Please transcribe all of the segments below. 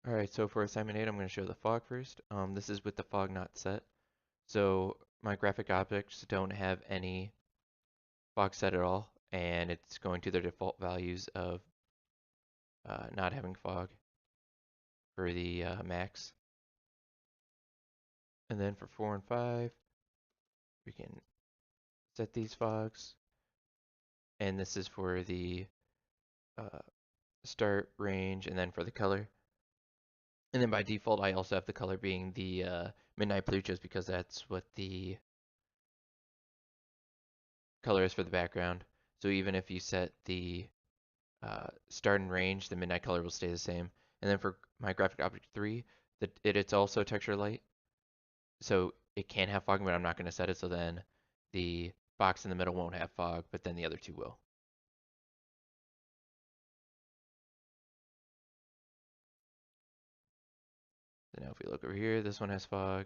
Alright, so for assignment 8, I'm going to show the fog first. This is with the fog not set. So my graphic objects don't have any fog set at all, and it's going to their default values of not having fog for the max. And then for 4 and 5, we can set these fogs. And this is for the uh, start range and then for the color. And then by default, I also have the color being the midnight blue just because that's what the color is for the background. So even if you set the start and range, the midnight color will stay the same. And then for my graphic object 3, it's also texture light. So it can have fog, but I'm not going to set it. So then the box in the middle won't have fog, but then the other two will. So now if we look over here, this one has fog,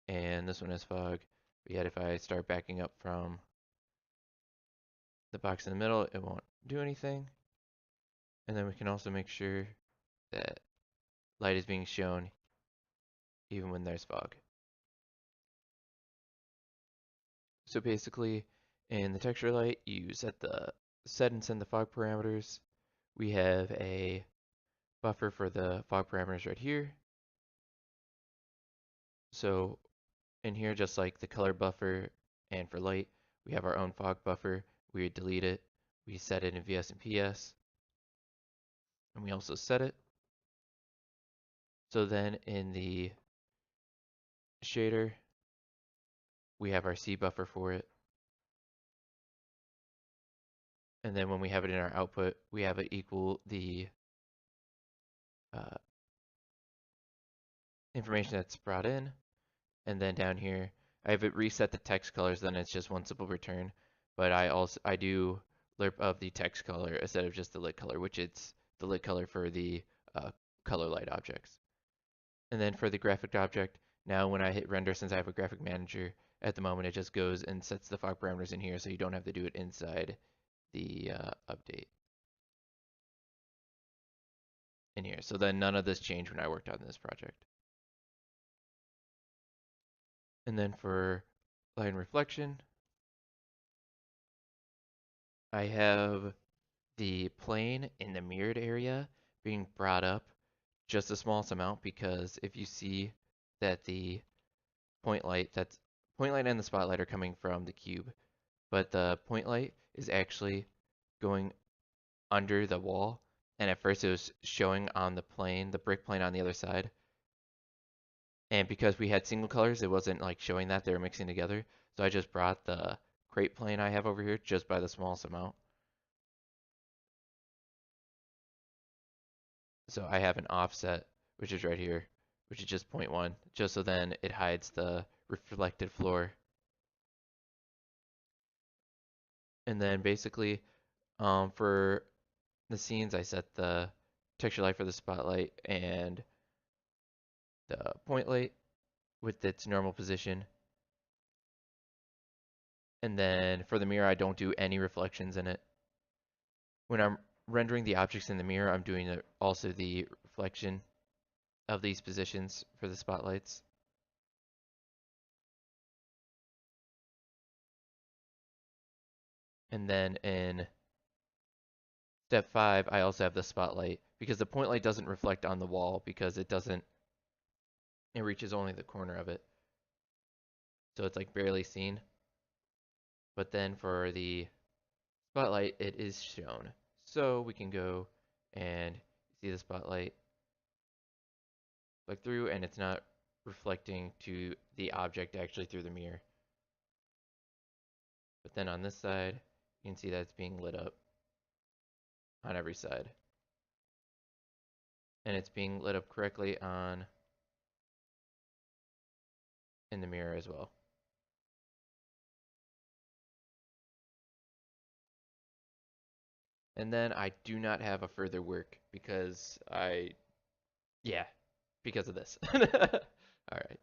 and this one has fog. But yet if I start backing up from the box in the middle, it won't do anything. And then we can also make sure that light is being shown even when there's fog. So basically, in the texture light, you set and send the fog parameters. We have a buffer for the fog parameters right here. So in here, just like the color buffer and for light, we have our own fog buffer. We delete it. We set it in VS and PS. And we also set it. So then in the shader, we have our C buffer for it. And then when we have it in our output, we have it equal the uh, information that's brought in. And then down here, I have it reset the text colors, then it's just one simple return. But I do lerp of the text color instead of just the lit color, which it's the lit color for the color light objects. And then for the graphic object, now when I hit render, since I have a graphic manager at the moment, it just goes and sets the fog parameters in here, so you don't have to do it inside the update in here. So then none of this changed when I worked on this project. And then for light and reflection, I have the plane in the mirrored area being brought up just the smallest amount because if you see that the point light and the spotlight are coming from the cube, but the point light is actually going under the wall, and at first it was showing on the plane, the brick plane on the other side. And because we had single colors, it wasn't like showing that they were mixing together. So I just brought the crate plane I have over here just by the smallest amount. So I have an offset, which is right here, which is just 0.1, just so then it hides the reflected floor. And then basically, for the scenes, I set the texture light for the spotlight and the point light with its normal position. And then for the mirror, I don't do any reflections in it. When I'm rendering the objects in the mirror, I'm doing also the reflection of these positions for the spotlights. And then in step 5, I also have the spotlight because the point light doesn't reflect on the wall because it reaches only the corner of it. So it's like barely seen. But then for the spotlight, it is shown. So we can go and see the spotlight look through and it's not reflecting to the object actually through the mirror. But then on this side, you can see that it's being lit up on every side. And it's being lit up correctly in the mirror as well. And then I do not have a further work because yeah, because of this. All right.